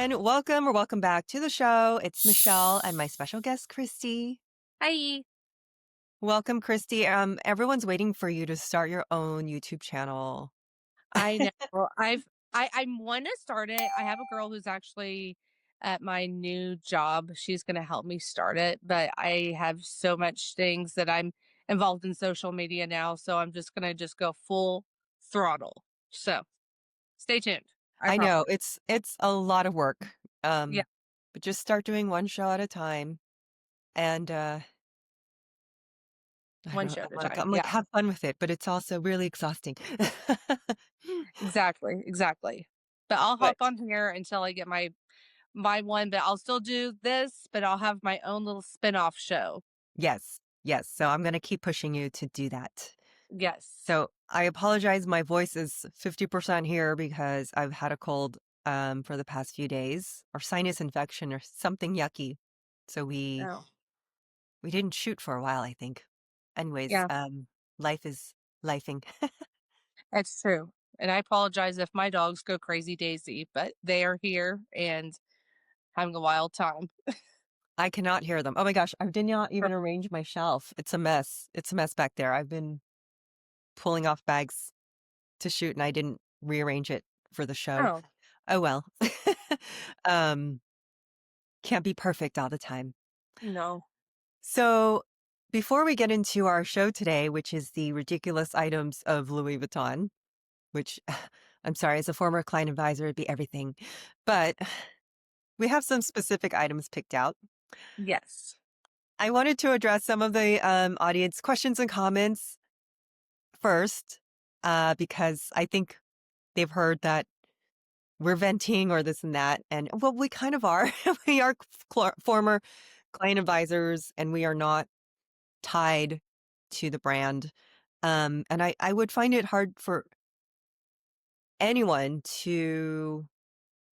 everyone. Welcome or welcome back to the show. It's Michelle and my special guest, Christy. Hi. Welcome, Christy. Everyone's waiting for you to start your own YouTube channel. I know. Well, I want to start it. I have a girl who's actually at my new job. She's going to help me start it, but I have so much things that I'm involved in social media now, so I'm just going to just go full throttle. So, stay tuned. I I promise. know it's a lot of work. Yeah, But just start doing one show at a time. And I one don't show know. at a time. I'm like, Yeah. have fun with it, but it's also really exhausting. Exactly. Exactly. But I'll But hop on here until I get my one, but I'll still do this, but I'll have my own little spin-off show. yes, yes. So I'm gonna keep pushing you to do that. Yes. So I apologize. My voice is 50% here because I've had a cold for the past few days, or sinus infection or something yucky. So Oh, we didn't shoot for a while, I think. Anyways, yeah. life is lifing. It's true. And I apologize if my dogs go crazy daisy, but they are here and having a wild time. I cannot hear them. Oh my gosh, I did not even arrange my shelf. It's a mess. It's a mess back there. I've been pulling off bags to shoot and I didn't rearrange it for the show. Oh, Oh well. um, can't be perfect all the time. no. So, before we get into our show today, which is the ridiculous items of Louis Vuitton, which I'm sorry, as a former client advisor, it'd be everything. But we have some specific items picked out. Yes. I wanted to address some of the audience questions and comments first, because I think they've heard that we're venting or this and that. And well, we kind of are. We are former client advisors and we are not tied to the brand. And I would find it hard for anyone to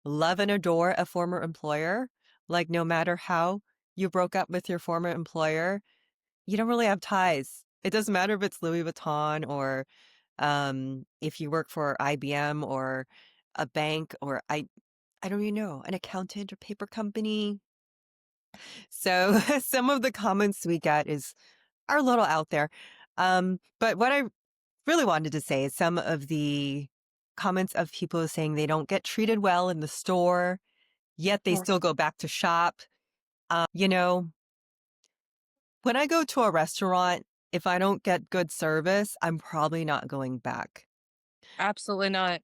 love and adore a former employer. Like, no matter how you broke up with your former employer, you don't really have ties. It doesn't matter if it's Louis Vuitton or if you work for IBM or a bank or I don't even know, an accountant or paper company. So some of the comments we get are a little out there. But what I really wanted to say is some of the comments of people saying they don't get treated well in the store, yet they Mm, still go back to shop. You know, when I go to a restaurant, if I don't get good service, I'm probably not going back. absolutely not.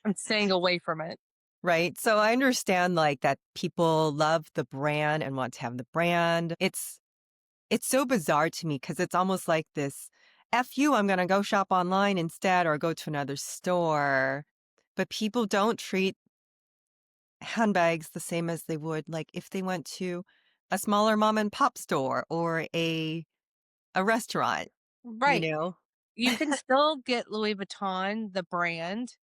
I'm staying away from it. Right. So I understand like that people love the brand and want to have the brand. It's so bizarre to me because it's almost like this F you, I'm going to go shop online instead or go to another store. But people don't treat handbags the same as they would like if they went to a smaller mom and pop store or a restaurant, you Right. know? You can still get Louis Vuitton, the brand,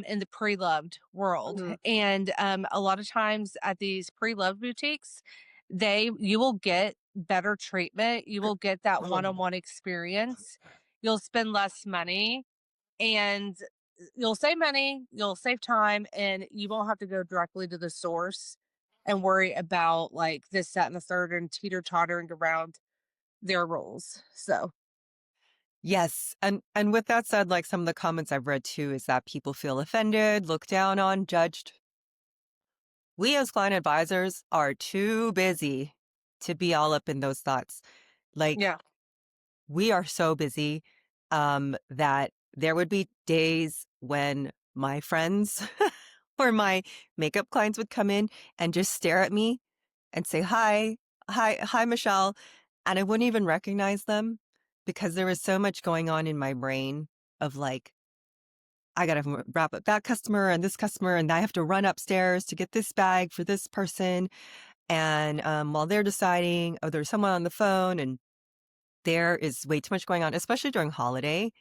in the pre-loved world. Mhm. And a lot of times at these pre-loved boutiques, you will get better treatment. You will get that one-on-one experience. You'll spend less money and you'll save money, you'll save time, and you won't have to go directly to the source and worry about like this, that, and the third and teeter tottering around their rules. So Yes. And with that said, like some of the comments I've read too is that people feel offended, looked down on, judged. We as client advisors are too busy to be all up in those thoughts. Like yeah. we are so busy that there would be days when my friends or my makeup clients would come in and just stare at me and say, hi, Michelle. And I wouldn't even recognize them because there was so much going on in my brain of like, I got to wrap up that customer and this customer, and I have to run upstairs to get this bag for this person. And while they're deciding, oh, there's someone on the phone, and there is way too much going on, especially during holiday,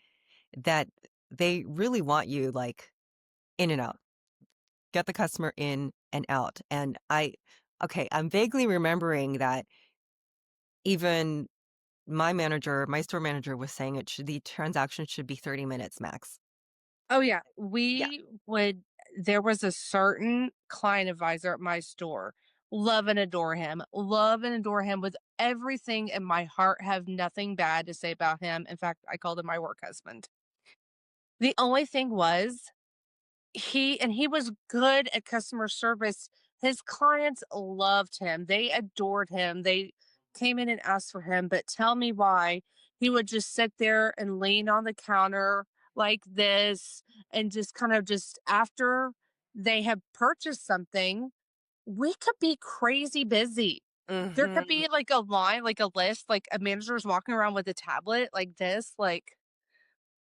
that they really want you like in and out, get the customer in and out. And okay, I'm vaguely remembering that even my store manager was saying the transaction should be 30 minutes max. Oh, yeah. Yeah. We would there was a certain client advisor at my store. Love and adore him. Love and adore him with everything in my heart. Have nothing bad to say about him. In fact, I called him my work husband. The only thing was he was good at customer service. His clients loved him. They adored him. They came in and asked for him, but tell me why he would just sit there and lean on the counter like this and just kind of just after they have purchased something, we could be crazy busy. There could Mhm. be like a line, like a list, like a manager's walking around with a tablet like this, like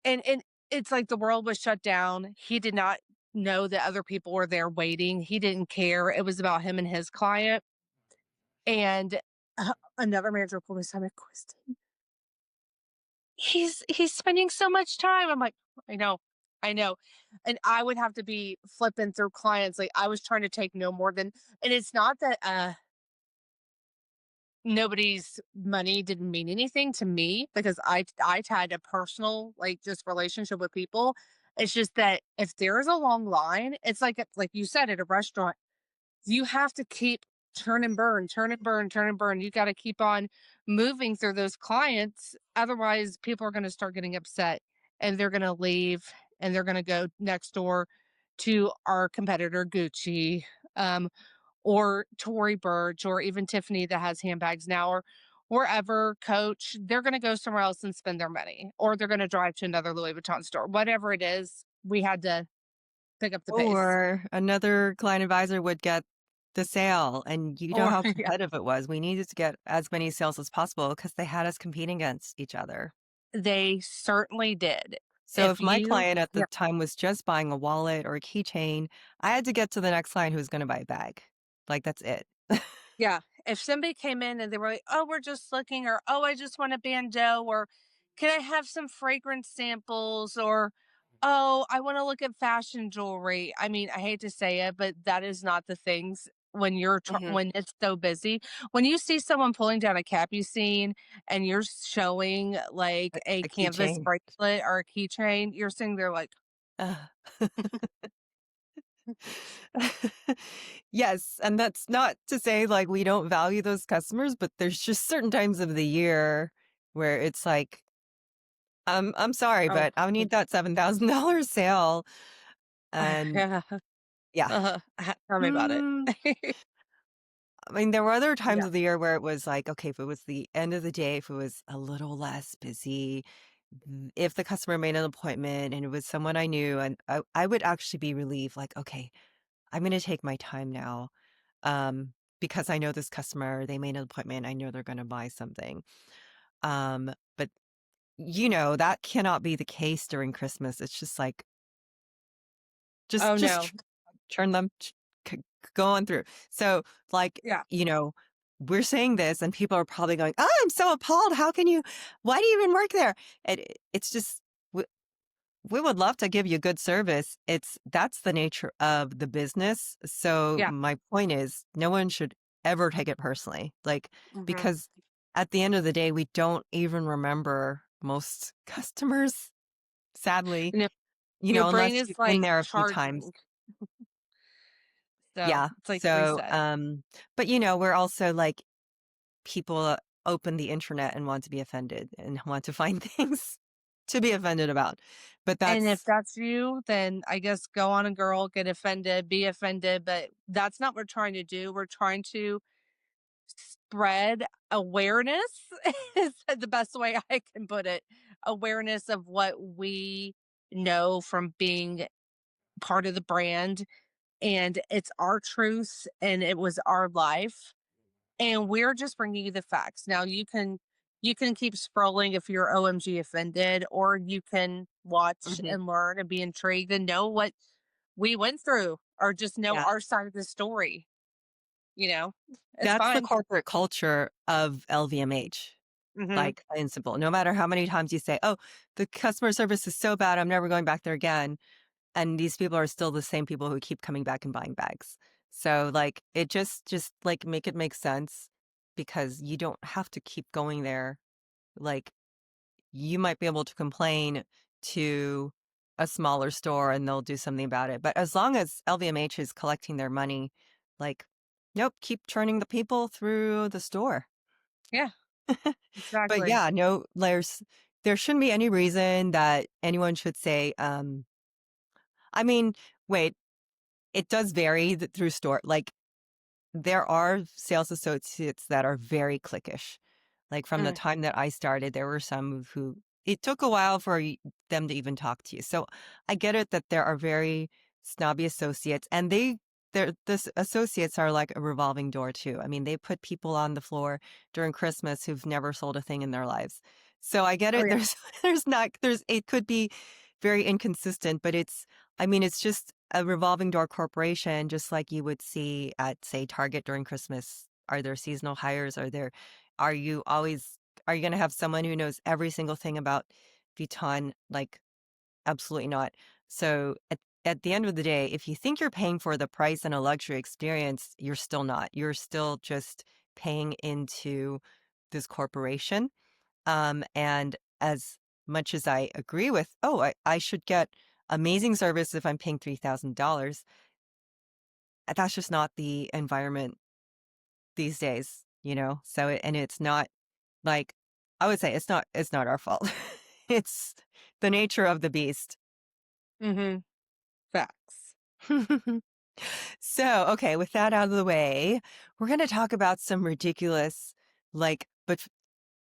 and it's like the world was shut down. He did not know that other people were there waiting. He didn't care. It was about him and his client. And another manager pulled me aside, like, "Kristen, he's spending so much time." I'm like, "I know, I know." And I would have to be flipping through clients. Like I was trying to take no more than, and it's not that nobody's money didn't mean anything to me because I had a personal like just relationship with people. It's just that if there is a long line, it's like you said at a restaurant, you have to keep turn and burn, turn and burn, turn and burn. You got to keep on moving through those clients. Otherwise, people are going to start getting upset and they're going to leave and they're going to go next door to our competitor, Gucci. Um, or Tory Burch or even Tiffany that has handbags now or wherever Coach, they're going to go somewhere else and spend their money or they're going to drive to another Louis Vuitton store. Whatever it is, we had to pick up the pace. Or another client advisor would get the sale, and you know Or how yeah, competitive it was. We needed to get as many sales as possible because they had us competing against each other. they certainly did. So If if my you client at the yeah, time was just buying a wallet or a keychain, I had to get to the next client who's gonna buy a bag. Like, that's it. yeah. If somebody came in and they were like, "Oh, we're just looking," or "Oh, I just want a bandeau," or "Can I have some fragrance samples?" or "Oh, I want to look at fashion jewelry." I mean, I hate to say it, but that is not the things when Mhm. when it's so busy. When you see someone pulling down a capucine and you're showing like a A canvas keychain. bracelet or a keychain, you're sitting there like, Ugh. Yes, and that's not to say, like, we don't value those customers, but there's just certain times of the year where it's like, I'm sorry, "Oh, but I need that $7,000 sale, and yeah, yeah. tell me about it." Mm, I mean, there were other times Yeah. of the year where it was like, okay, if it was the end of the day, if it was a little less busy, if the customer made an appointment and it was someone I knew, and I would actually be relieved, like, okay, I'm gonna take my time now, because I know this customer, they made an appointment, I know they're gonna buy something. But that cannot be the case during Christmas. It's just like, Oh just no. turn them go on through. So, like, Yeah. we're saying this and people are probably going, "Oh, I'm so appalled. How can you why do you even work there?" It's just we would love to give you good service. That's the nature of the business. So Yeah. my point is no one should ever take it personally. Like, Mhm. because at the end of the day, we don't even remember most customers, sadly, You know, your brain unless is you've been like there a few times. charging. So Yeah. it's like the So, reset. but we're also like people open the internet and want to be offended and want to find things to be offended about. But And if that's that's you, then I guess go on a girl, get offended, be offended. But that's not what we're trying to do. We're trying to spread awareness is the best way I can put it. Awareness of what we know from being part of the brand. And it's our truth and it was our life. And we're just bringing you the facts. Now you can keep scrolling if you're OMG offended, or you can watch Mhm. and learn and be intrigued and know what we went through, or just know Yeah. our side of the story. You know, it's That's the fine. corporate culture of LVMH, Hmm. like, plain and simple. No matter how many times you say, "Oh, the customer service is so bad, I'm never going back there again." And these people are still the same people who keep coming back and buying bags. So, like, it just like, make it make sense because you don't have to keep going there. Like, you might be able to complain to a smaller store and they'll do something about it. But as long as LVMH is collecting their money, like, nope, keep churning the people through the store. Yeah, But exactly. yeah, no, there shouldn't be any reason that anyone should say, I mean, wait, it does vary through store. Like, there are sales associates that are very cliquish. Like, from the Mm, time that I started, there were some who it took a while for them to even talk to you. So I get it that there are very snobby associates, and this associates are like a revolving door too. I mean, they put people on the floor during Christmas who've never sold a thing in their lives. So I get oh it. yeah. There's it could be very inconsistent, but I mean, it's just a revolving door corporation, just like you would see at, say, Target during Christmas. Are there seasonal hires? Are you always, are you going to have someone who knows every single thing about Vuitton? Like, absolutely not. So at the end of the day, if you think you're paying for the price and a luxury experience, you're still not. You're still just paying into this corporation. And as much as I agree with, oh, I should get amazing service if I'm paying $3,000, that's just not the environment these days, you know? So, and it's not like, I would say it's not our fault. It's the nature of the beast. Mm-hmm. Facts. So, okay, with that out of the way, we're going to talk about some ridiculous, like, but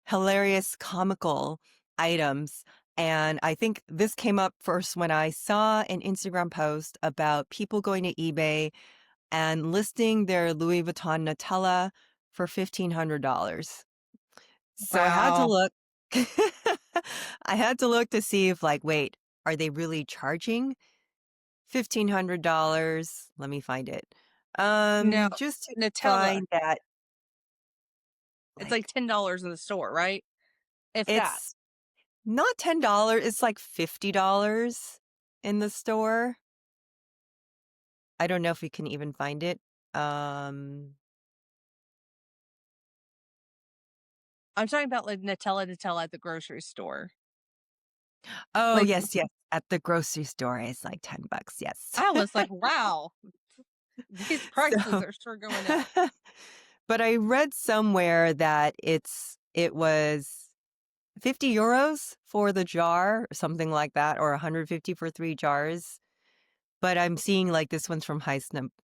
hilarious, comical items. And I think this came up first when I saw an Instagram post about people going to eBay and listing their Louis Vuitton Nutella for $1,500. So I had to Wow. look. I had to look to see if, like, wait, are they really charging $1,500? Let me find it. No, Just to Nutella. find that, It's like like, $10 in the store, right? If that. it's not $10, it's like $50 in the store. I don't know if we can even find it. Um, I'm talking about like Nutella at the grocery store. oh, Like yes, yes. At the grocery store, it's like $10. Yes. I was like, wow, these prices So, are sure going up. but I read somewhere that it was 50 euros for the jar, or something like that, or 150 for 3 jars. But I'm seeing, like, this one's from High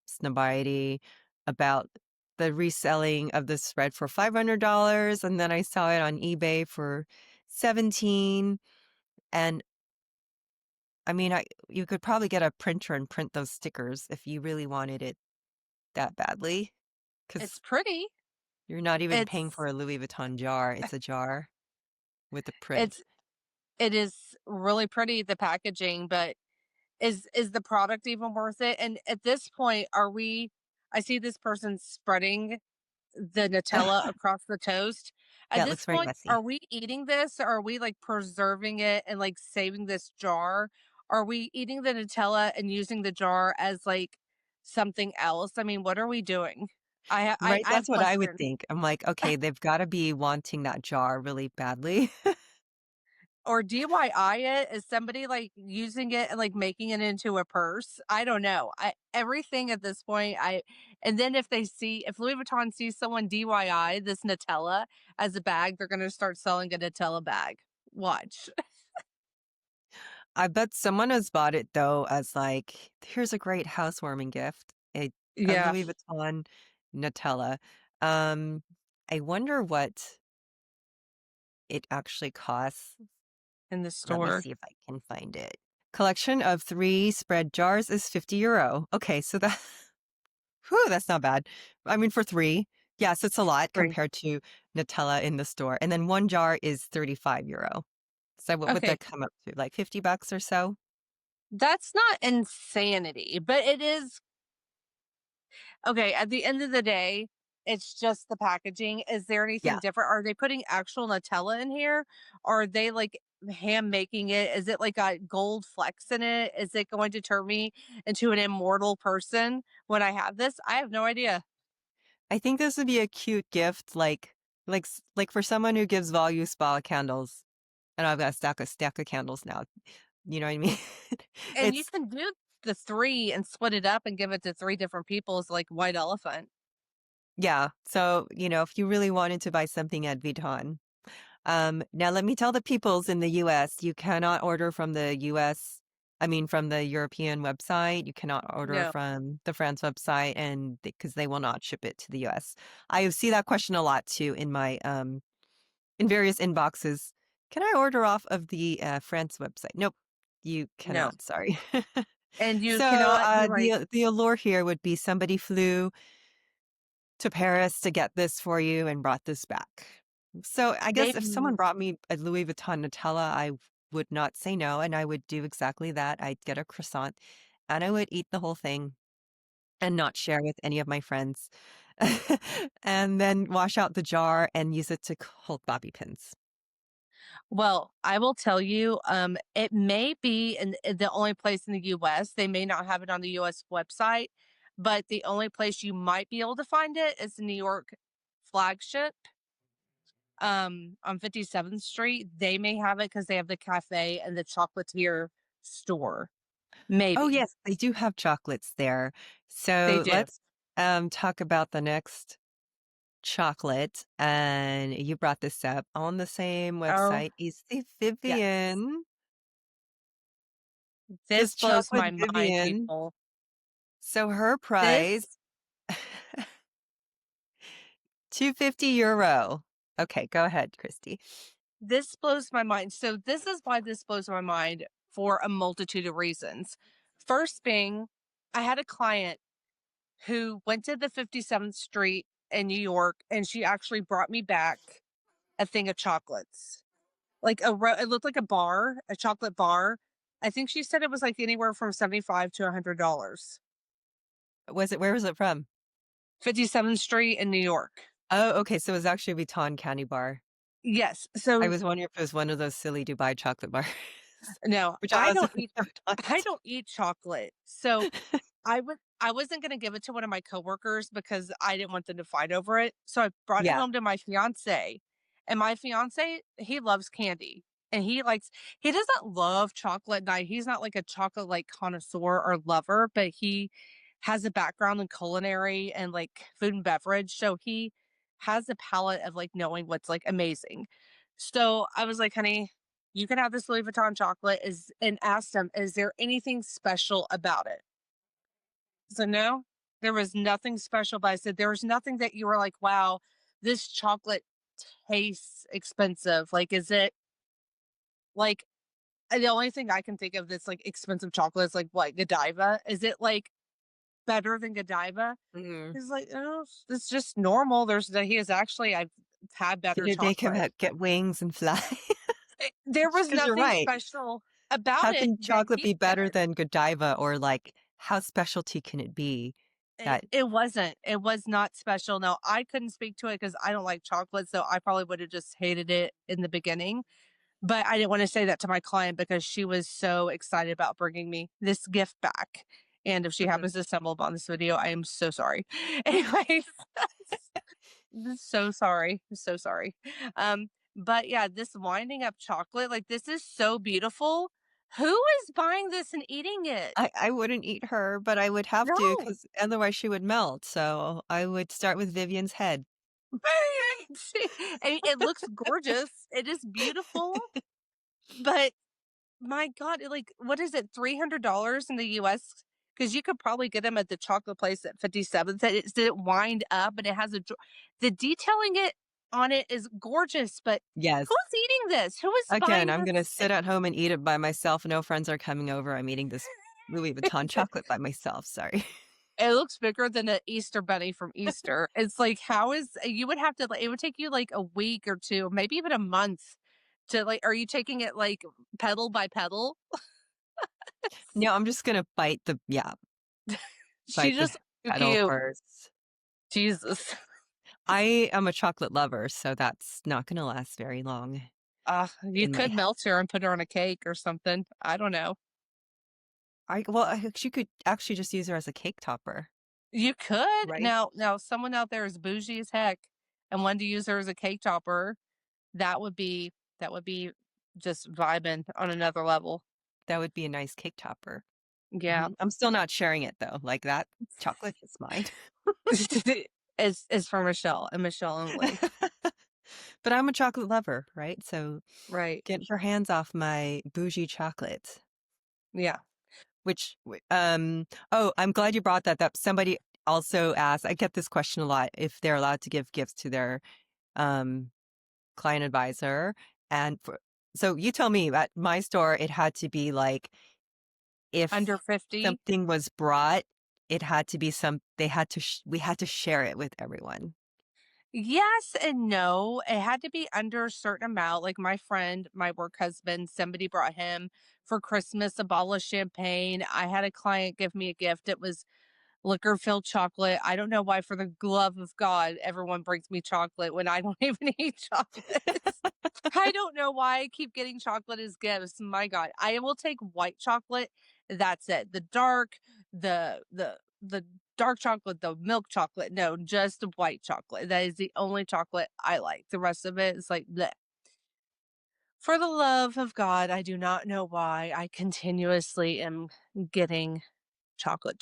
Snobiety about the reselling of the spread for $500, and then I saw it on eBay for 17. And I mean, you could probably get a printer and print those stickers if you really wanted it that badly, It's because pretty. you're not even paying for It's a Louis Vuitton jar. It's a jar with a print. it's it is really pretty, the packaging, but is the product even worth it? And at this point, are we I see this person spreading the Nutella across the toast. At Yeah, it this looks very point, are messy. we eating this or are we like preserving it and like saving this jar? Are we eating the Nutella and using the jar as like something else? I mean, what are we doing? Right? I have That's what I would questions. think. I'm like, okay, they've got to be wanting that jar really badly. Or DIY it? Is somebody like using it and like making it into a purse? I don't know. I everything at this point. And then if Louis Vuitton sees someone DIY this Nutella as a bag, they're gonna start selling a Nutella bag. Watch. I bet someone has bought it though as, like, here's a great housewarming gift, a Yeah, Louis Vuitton Nutella. Um, I wonder what it actually costs. in the Let me store. see if I can find it. Collection of 3 spread jars is 50 euro. Okay, so that whew, that's not bad. I mean, for 3, yes, it's a lot Free. compared to Nutella in the store. And then 1 jar is 35 euro. So what would Okay, that come up to? Like $50 or so? that's not insanity, but it is okay. At the end of the day, it's just the packaging. Is there anything Yeah. different? Are they putting actual Nutella in here? Or are they like hand making it? Is it like a gold flecks in it? Is it going to turn me into an immortal person when I have this? I have no idea. I think this would be a cute gift, like for someone who gives value spa candles. And I've got a stack of candles now. You know what I mean? And you It's can do the 3 and split it up and give it to 3 different people. It's like white elephant. yeah. So, if you really wanted to buy something at Vuitton, now let me tell the peoples in the US, you cannot order from the US, I mean, from the European website. You cannot order No, from the France website, and because they will not ship it to the US. I see that question a lot too in my in various inboxes. Can I order off of the France website? Nope, you no. cannot. Sorry. And you So cannot be like, the allure here would be somebody flew to Paris to get this for you and brought this back. So I guess they if someone brought me a Louis Vuitton Nutella, I would not say no, and I would do exactly that. I'd get a croissant and I would eat the whole thing and not share with any of my friends. And then wash out the jar and use it to hold bobby pins. well, I will tell you, it may be in the only place in the US. They may not have it on the US website, but the only place you might be able to find it is the New York flagship, on 57th Street. They may have it because they have the cafe and the chocolatier store. Oh, Maybe. yes, they do have chocolates there. They So do. let's talk about the next chocolate. And you brought this up on the same Oh, website. Is the yes. Vivian? This This blows chocolate my mind, Vivian. people. So her price, This 250 euro. Okay, go ahead, Christy. this blows my mind. So this is why this blows my mind for a multitude of reasons. First being, I had a client who went to the 57th Street in New York and she actually brought me back a thing of chocolates. Like it looked like a bar, a chocolate bar. I think she said it was like anywhere from 75 to $100. Where was it from? 57th Street in New York. Oh, okay. So it was actually a Vuitton candy bar. Yes. I So was wondering if it was one of those silly Dubai chocolate bars, no, which I I also don't eat have I not. don't eat chocolate. So I wasn't gonna give it to one of my coworkers because I didn't want them to fight over it. So I brought it Yeah. home to my fiance. And my fiance, he loves candy. And he doesn't love chocolate. Now he's not like a chocolate like connoisseur or lover, but he has a background in culinary and like food and beverage. So he has a palate of like knowing what's like amazing. So I was like, honey, you can have this Louis Vuitton chocolate is and asked him, is there anything special about it? So no, there was nothing special, but I said, there was nothing that you were like, wow, this chocolate tastes expensive. Like, is it like the only thing I can think of that's like expensive chocolate is like what, Godiva? Is it like better than Godiva? Mhm. He's like, oh, it's just normal. He is actually, I've had Did better it make him chocolate. get wings and fly? There was Because you're nothing right. special about How it can that chocolate he be better said. than Godiva, or like how specialty can it be that It wasn't. It was not special. Now, I couldn't speak to it because I don't like chocolate, so I probably would have just hated it in the beginning. But I didn't want to say that to my client because she was so excited about bringing me this gift back. And if she Mhm. happens to stumble upon this video, I am so sorry. Anyways, so sorry. So sorry. But yeah, this winding up chocolate, like this is so beautiful. Who is buying this and eating it? I wouldn't eat her, but I would have to No. because otherwise she would melt. So I would start with Vivian's head. And it looks gorgeous. It is beautiful, but my God, what is it, $300 in the US? Because you could probably get them at the chocolate place at 57th. Did it wind up and it has the detailing on it is gorgeous, but Yes. who's eating this? Who is Again, buying I'm gonna this? sit at home and eat it by myself. No friends are coming over. I'm eating this Louis Vuitton chocolate by myself. Sorry. It looks bigger than an Easter bunny from Easter. It's like, how is you would have to it would take you like a week or two, maybe even a month to like, are you taking it like pedal by pedal? No, I'm just gonna bite She's the just too petal cute. first. Jesus. I am a chocolate lover, so that's not gonna last very long You in my could melt her and put her on a cake or something. I don't know. you could actually just use her as a cake topper, You could. right? Now someone out there is bougie as heck and wanted to use her as a cake topper. That would be just vibing on another level. That would be a nice cake topper. Yeah. Mhm. I'm still not sharing it though. Like that chocolate is mine. It's for Michelle and Michelle only. But I'm a chocolate lover, right? So Right. get your hands off my bougie chocolate. Yeah. Which, oh, I'm glad you brought that up. Somebody also asked, I get this question a lot, if they're allowed to give gifts to their um, client advisor. And so you tell me, at my store, it had to be like, if Under 50. something was brought, it had to be they had to, we had to share it with everyone. Yes and no. It had to be under a certain amount. Like my friend, my work husband, somebody brought him for Christmas a bottle of champagne. I had a client give me a gift. It was liquor filled chocolate. I don't know why, for the love of God, everyone brings me chocolate when I don't even eat chocolates. I don't know why I keep getting chocolate as gifts. My God, I will take white chocolate. That's it. The dark, the dark chocolate, the milk chocolate. No, just white chocolate. That is the only chocolate I like. The rest of it is like bleh. For the love of God, I do not know why I continuously am getting chocolate.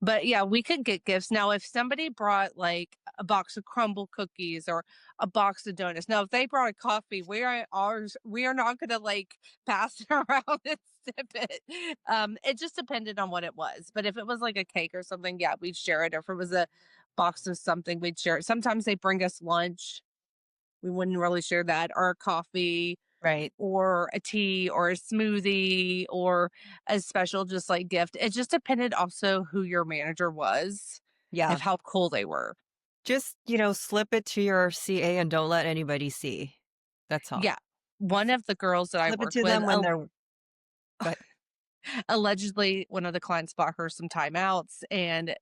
But yeah, we could get gifts. Now, if somebody brought like a box of crumble cookies or a box of donuts, now if they brought a coffee, we are not gonna like pass it around and sip it. It just depended on what it was. But if it was like a cake or something, yeah, we'd share it. Or if it was a box of something, we'd share it. Sometimes they bring us lunch. We wouldn't really share that, or a coffee Right. or a tea or a smoothie or a special just like gift. It just depended also who your manager was, if Yeah. how cool they were. Just, slip it to your CA and don't let anybody see. That's all. Yeah. One of the girls that I Slip it worked to with, them when they're, but allegedly one of the clients bought her some timeouts and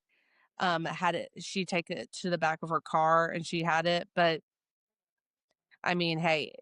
had it she take it to the back of her car and she had it, but I mean, hey,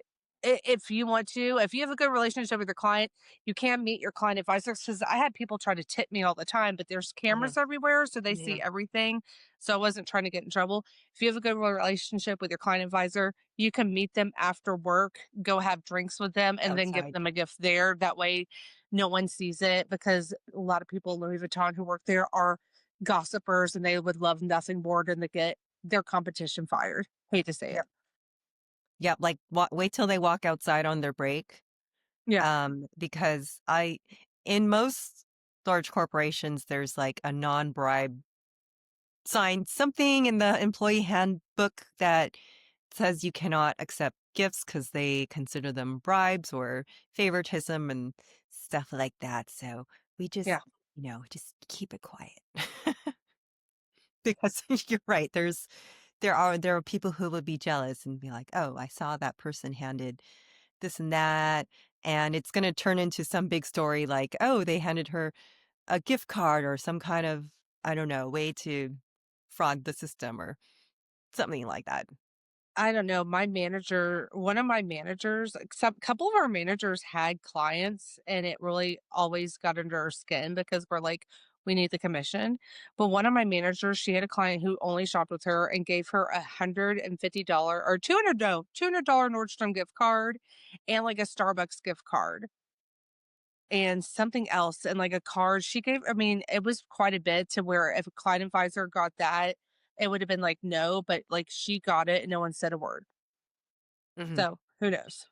if you want to, if you have a good relationship with your client, you can meet your client advisors. Because I had people try to tip me all the time, but there's Mhm. cameras everywhere, so they Yeah, see everything. So I wasn't trying to get in trouble. If you have a good relationship with your client advisor, you can meet them after work, go have drinks with them, and then give outside. them a gift there. That way, no one sees it because a lot of people in Louis Vuitton who work there are gossipers and they would love nothing more than to get their competition fired. Hate to say it. Yep. Yep. Like wait till they walk outside on their break. Yeah. Because in most large corporations, there's like a non-bribe sign, something in the employee handbook that says you cannot accept gifts because they consider them bribes or favoritism and stuff like that. So we just, Yeah. just keep it quiet. Because you're right. There are people who would be jealous and be like, "Oh, I saw that person handed this and that," and it's going to turn into some big story like, "Oh, they handed her a gift card or some kind of, I don't know, way to fraud the system or something like that." I don't know, my manager one of my managers some couple of our managers had clients, and it really always got under our skin because we're like, "We need the commission." But one of my managers, she had a client who only shopped with her and gave her $150 or 200 no, $200 Nordstrom gift card and, like, a Starbucks gift card and something else and, like, a card. She gave I mean, it was quite a bit to where if a client advisor got that, it would have been like, "No," but, like, she got it and no one said a word. Hmm. So, who knows?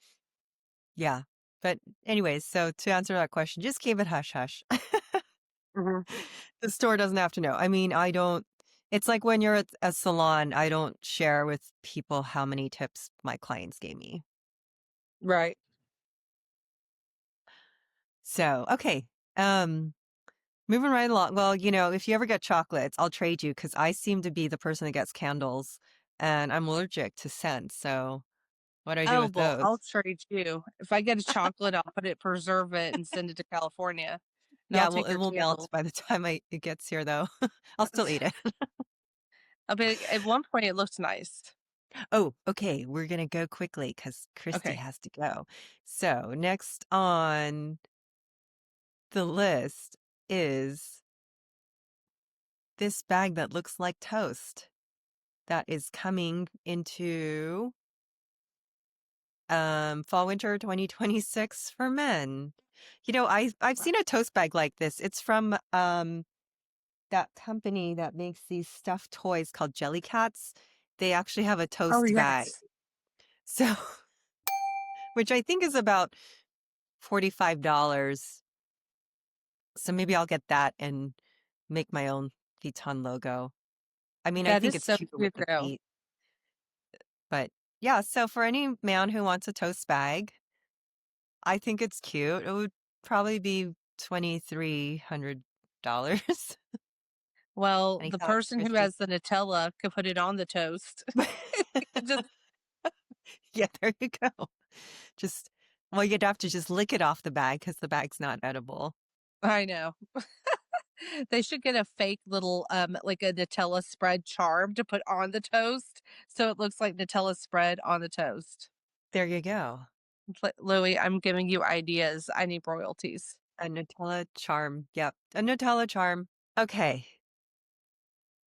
Yeah. But anyways, so to answer that question, just keep it hush hush. Mhm. The store doesn't have to know. I mean, I don't. It's like when you're at a salon, I don't share with people how many tips my clients gave me. Right. So, okay. Um, Moving right along. Well, if you ever get chocolates, I'll trade you because I seem to be the person that gets candles and I'm allergic to scents. So, what do I do Oh, with well, those? I'll trade you. If I get a chocolate, I'll put it preserve it and send it to California, and I'll Yeah, well, take it your will melt candle. by the time it gets here, though. I'll still eat it. I mean, at one point, it looked nice. Oh, okay. We're going to go quickly because Christy Okay. has to go. So, next on the list is this bag that looks like toast that is coming into fall winter 2026 for men. You know, I've seen a toast bag like this. It's from that company that makes these stuffed toys called Jellycats. They actually have a Oh, toast bag. yes. So, which I think is about $45. So maybe I'll get that and make my own Vuitton logo. I mean, I That think is it's so cute with cute, the though. feet, but yeah, so for any man who wants a toast bag, I think it's cute. It would probably be $2,300. Well, Twenty the thousand person who Christy. has the Nutella could put it on the toast. Just Yeah, there you go. Just well, you'd have to just lick it off the bag because the bag's not edible. I know. They should get a fake little, like a Nutella spread charm to put on the toast, so it looks like Nutella spread on the toast. There you go. Louis, I'm giving you ideas. I need royalties. A Nutella charm. Yep, a Nutella charm. Okay,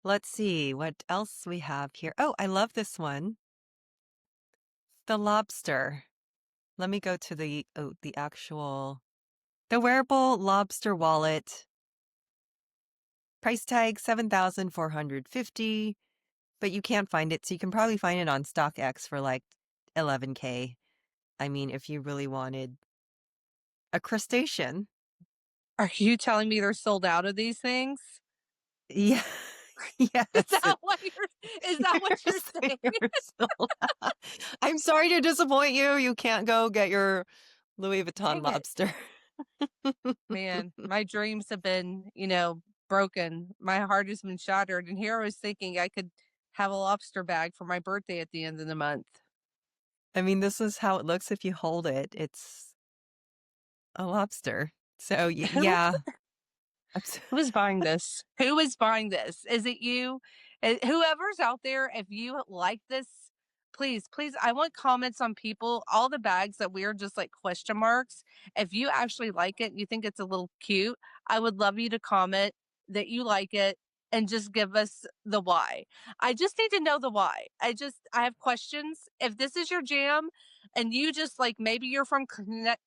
let's see what else we have here. Oh, I love this one. The lobster. Let me go to the actual the wearable lobster wallet. Price tag 7,450, but you can't find it, so you can probably find it on StockX for like 11K. I mean, if you really wanted a crustacean. Are you telling me they're sold out of these things? Yeah. Is Yes, that what you're saying? they're sold out. I'm sorry to disappoint you. You can't go get your Louis Vuitton Dang it. lobster. Man, my dreams have been, broken. My heart has been shattered. And here I was thinking I could have a lobster bag for my birthday at the end of the month. I mean, this is how it looks if you hold it. It's a lobster. So, Who yeah. Abs- Who is buying this? Who is buying this? Is it you? Whoever's out there, if you like this, please, please, I want comments on people, all the bags that we're just like question marks. If you actually like it, you think it's a little cute, I would love you to comment that you like it and just give us the why. I just need to know the why. I have questions. If this is your jam and you just like, maybe you're from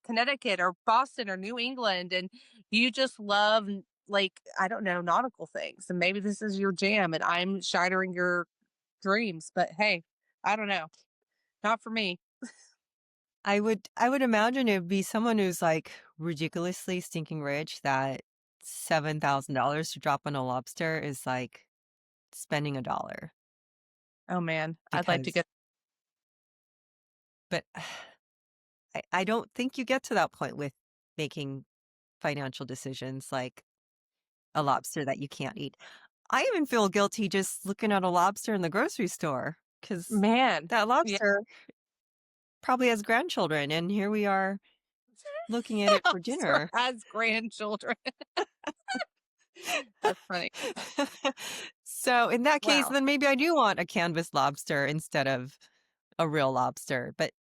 Connecticut or Boston or New England and you just love like, I don't know, nautical things. And maybe this is your jam and I'm shattering your dreams. But hey, I don't know. Not for me. I would imagine it would be someone who's like ridiculously stinking rich that $7,000 to drop on a lobster is like spending $1 Oh man, I'd like to because get but I don't think you get to that point with making financial decisions like a lobster that you can't eat. I even feel guilty just looking at a lobster in the grocery store because man. that Yeah. lobster probably has grandchildren, and here we are looking at it for Lobster dinner. has grandchildren. That's funny. So in that case, Wow. then maybe I do want a canvas lobster instead of a real lobster. But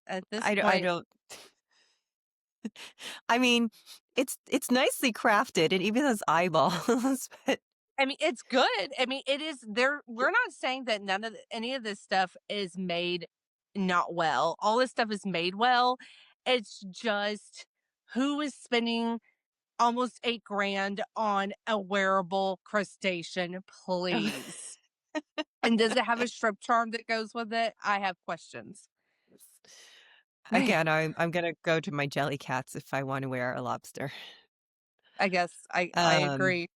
At this I point, don't. I mean, it's nicely crafted. It even has eyeballs. But I mean, it's good. I mean, it is there. We're not saying that any of this stuff is made not well. All this stuff is made well. It's just who is spending almost 8 grand on a wearable crustacean, please. And does it have a strip charm that goes with it? I have questions. Man, again, I'm gonna go to my jelly cats if I want to wear a lobster. I guess I Um. agree.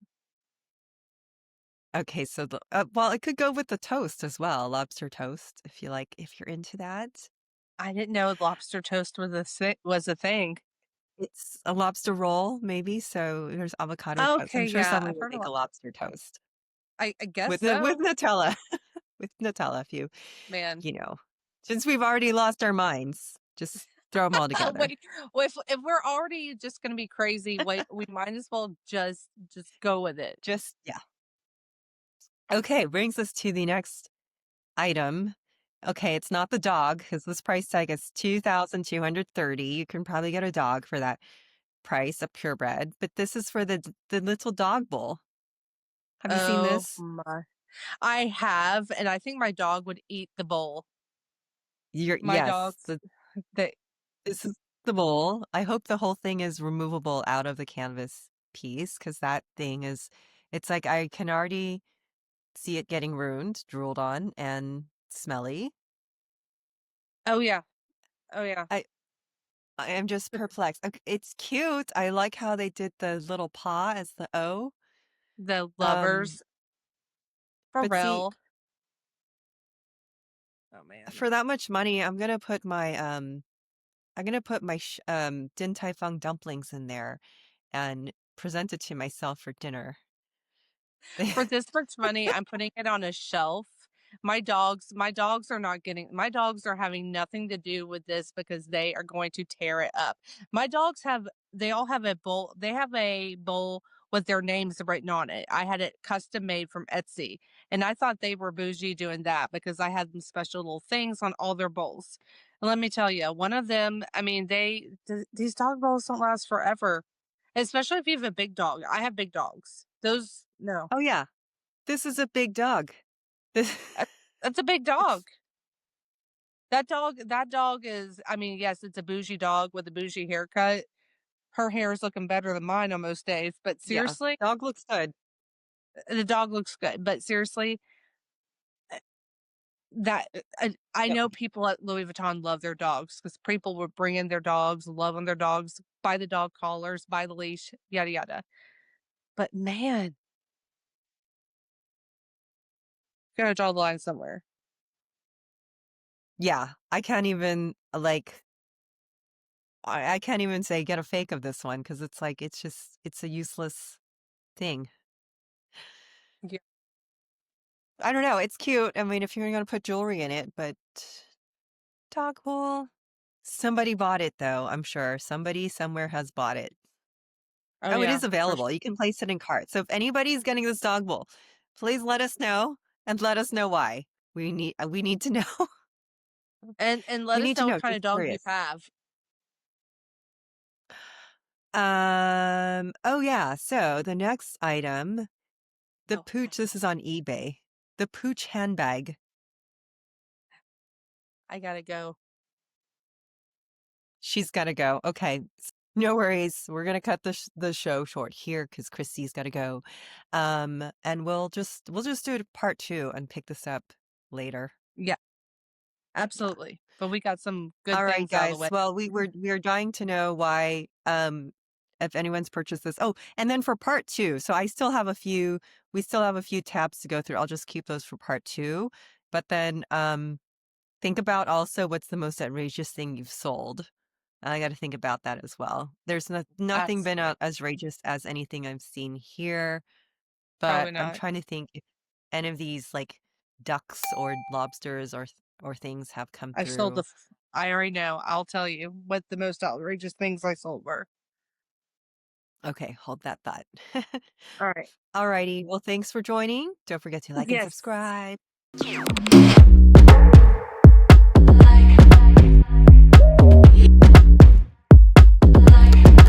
Okay, so well, it could go with the toast as well, lobster toast, if you like, if you're into that. I didn't know lobster toast was a thing. It's a lobster roll, maybe. So there's avocado toast. I'm Okay, sure yeah, someone I've will heard a make a lot. lobster toast I guess with so, Nutella, with Nutella. If man. you know, since we've already lost our minds, just throw them all together. Wait, well, if we're already just gonna be crazy, wait, we might as well just go with it. Just yeah. Okay, brings us to the next item. Okay, it's not the dog because this price tag is 2,230. You can probably get a dog for that price, a purebred, but this is for the little dog bowl. Have you seen Oh this? my. I have, and I think my dog would eat the bowl. My Yes, dogs, they this is. the bowl. I hope the whole thing is removable out of the canvas piece because that thing is, it's like I can already see it getting ruined, drooled on, and smelly. Oh yeah. Oh yeah. I I am just perplexed. It's cute. I like how they did the little paw as the O. The Um, lovers. For but see, real. Oh man. for that much money, I'm gonna put my Din Tai Fung dumplings in there and present it to myself for dinner. For this much money, I'm putting it on a shelf. My dogs are not getting, my dogs are having nothing to do with this because they are going to tear it up. My dogs have, they all have a bowl, they have a bowl with their names written on it. I had it custom made from Etsy, and I thought they were bougie doing that because I had them special little things on all their bowls. And let me tell you, one of them, I mean, these dog bowls don't last forever, especially if you have a big dog. I have big dogs. Those, no. Oh yeah, this is a big dog. This That that's a big it's dog. That dog is, I mean, yes, it's a bougie dog with a bougie haircut. Her hair is looking better than mine on most days, but yeah, seriously, dog looks good. the dog looks good, but seriously, that I Yep. know people at Louis Vuitton love their dogs because people would bring in their dogs, love on their dogs, buy the dog collars, buy the leash, yada yada. But man, gotta draw the line somewhere. Yeah, I can't even like I can't even say get a fake of this one because it's like it's a useless thing. Yeah. I don't know. It's cute. I mean, if you're gonna put jewelry in it, but dog bowl. Somebody bought it though, I'm sure. Somebody somewhere has bought it. Oh Oh, it yeah, is for available. You can place it in cart. So if anybody's getting this dog bowl, please let us know and let us know why. We need to know. and let We us need to know what know. kind Just of dog you curious. have. Oh yeah. So the next item, the Oh, pooch, this is on eBay. The pooch handbag. I gotta go. She's got to go. Okay. No worries. We're going to cut the show short here cuz Christy's got to go. And we'll just do it part 2 and pick this up later. Yeah. Yeah. Absolutely. But we got some good All right, things out of the guys. way. Well, we were dying to know why if anyone's purchased this. Oh, and then for part 2. So we still have a few tabs to go through. I'll just keep those for part 2. But then think about also what's the most outrageous thing you've sold. I got to think about that as well. There's nothing been Absolutely. out as outrageous as anything I've seen here, but Probably I'm not. trying to think if any of these like ducks or lobsters or things have come I sold through. I already know. I'll tell you what the most outrageous things I sold were. Okay, hold that thought. All right. Alrighty. Well, thanks for joining. Don't forget to like and Yes. subscribe.